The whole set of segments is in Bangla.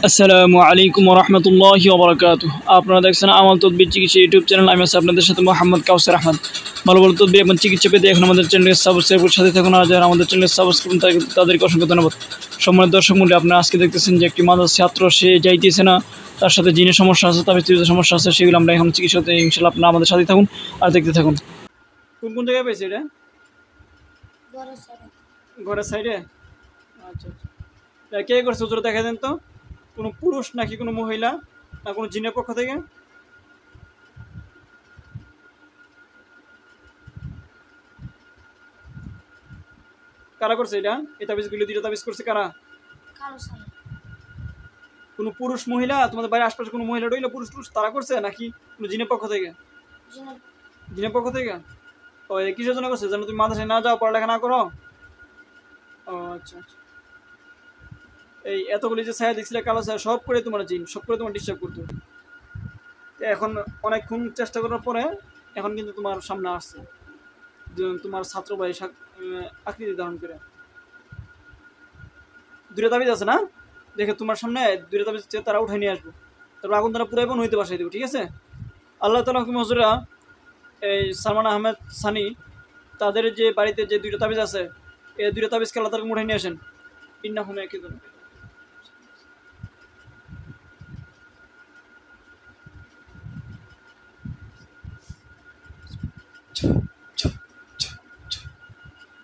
আসসালামু আলাইকুম রহমতুল্লাহি ওবরাকাতুহু। আপনারা দেখছেন আমল তদবির চিকিৎসা ইউটিউব চ্যানেল। আমি আছি আপনাদের সাথে মোহাম্মদ কাউসার আহমদ। ভালো ভালো তদবির এবং চিকিৎসা পেতে এখন আমাদের চ্যানেলকে সাবস্ক্রাইব করে সাথে থাকুন। আর যারা আমাদের চ্যানেলকে সাবস্ক্রাইব তাদেরকে অসংখ্য ধন্যবাদ। সম্মানিত দর্শক মূল্যে আপনারা আজকে দেখতেছেন যে একটি মাদ্রাসা ছাত্র সে যাইতেছে না, তার সাথে জিনের সমস্যা আছে, তার ব্যক্তিগত সমস্যা আছে, সেগুলো আমরা এখন চিকিৎসাতে ইনশাল্লাহ আপনারা আমাদের সাথে থাকুন আর দেখতে থাকুন। কোন কোন জায়গায় পেয়েছে এটা? ঘরের সাইডে। আচ্ছা আচ্ছা, কে করছে হুজুর দেখা দেন তো। কোনো পুরুষ নাকি কোনো মহিলা না কোনো জিনের পক্ষ থেকে? কারা করছে এটা? এই তাবিজগুলো দুটো তাবিজ করছে কারা? কোনো পুরুষ মহিলা তোমাদের বাড়ির আশপাশে কোনো মহিলা রইলো পুরুষ টুরুষ তারা করছে নাকি কোনো জিনের পক্ষ থেকে? জিনের পক্ষ থেকে। ও এই কিসের জন্য করছে? যেন তুমি মাদ্রাসায় না যাও, পড়ালেখা না করো? ও আচ্ছা আচ্ছা। এই এতগুলি যে ছায়া দেখছিলে কালো ছায়া, সব করে তোমার জিন, সব করে তোমার ডিস্টার্ব করতো। এখন অনেকক্ষণ চেষ্টা করার পরে এখন কিন্তু তোমার সামনে আসছে যে তোমার ছাত্র ভাই আকৃতি ধারণ করে দুটো তাবিজ আছে না, দেখে তোমার সামনে দুটো তাবিজ তারা উঠাই নিয়ে আসবো, তারপর আগুন তারা পুরাইবো, নইতে বাসাই দেবো, ঠিক আছে? আল্লাহ তাআলা হুকুম হুজুরা এই সালমান আহমেদ সানি তাদের যে বাড়িতে যে দুটো তাবিজ আছে, এই দুটো তাবিজকে আল্লাহ তাআলা উঠাই নিয়ে আসেন। ইন্নাহুম ইয়াকিদুন।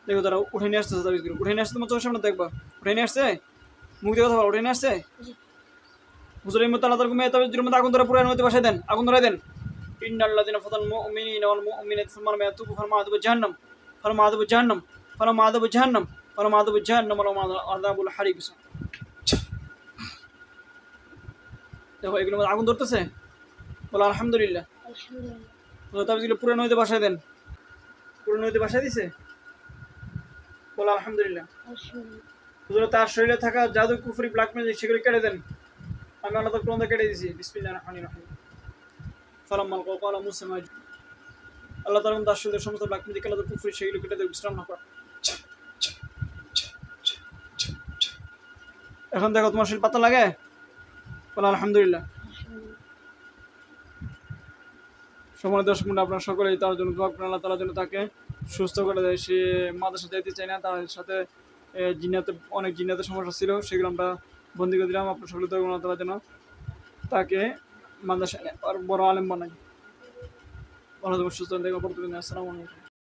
দেখো তারা উঠে নিয়ে আসতেছে তাবিজগুলো, উঠে নিয়ে আসতে তোমার চোখের সামনে দেখবা উঠে নিয়ে আসছে, মুখ দিয়ে কথা বলো, উঠে নিয়ে আসছে। হুজুরের মধ্যে আল্লাহ তাআলা তাবিজের মধ্যে আগুন ধরে পুরো নইতে বাসায় দেন, আগুন ধরে দেন। ইন্নাল্লাযিনা ফাতাল মুমিনিনা ওয়াল মুমিনাতি সুম্মা লাম ইয়াতুবু ফালাহুম জাহান্নাম ফালাহুম আযাবু জাহান্নাম ফালাহুম আযাবু জাহান্নাম ফালাহুম আযাবু জাহান্নাম ওয়া লাহুম আযাবুল হারিক। দেখো এগুলোর মধ্যে আগুন ধরতেছে, বলো আলহামদুলিল্লাহ। তাবিজগুলো পুরো নইতে বাসায় দেন, পুরো নইতে বাসায় দিছে, বলো আলহামদুলিল্লাহ। হুজুর তার শরীরে থাকা জাদু কুফরি ব্ল্যাক ম্যাজিক সেগুলো কেটে দেন, আমি আল্লাহ তাআলা কোরআনে কেটে দিয়েছি। বিসমিল্লাহির রহমানির রহিম। ফালাম্মা ক্বালা মুসা মা আল্লাহ তাআলা তার শরীরের সমস্ত ব্ল্যাক ম্যাজিক আল্লাহ কুফরি সেগুলো কেটে দেবে, বিশ্রাম না কর। এখন দেখো তোমার শরীর পাতা লাগে, বলো আলহামদুলিল্লাহ। সম্মানিত দর্শক মণ্ডলী, আপনারা সকলেই তার জন্য দোয়া করেন, আল্লাহ তাআলা যেন তাকে সুস্থ করে দেয়। সে মাদ্রাসা যেতে চায় না, তার সাথে জিন্নাতে অনেক জিন্নাতের সমস্যা ছিল, সেগুলো আমরা বন্দি করে দিলাম। আপনার সকলে দোয়া করেন আল্লাহ তাআলা যেন তাকে মাদ্রাসা আর বড় আলেম বানায়। ভালো থাকবেন, সুস্থ থাকবেন, আসসালামু আলাইকুম।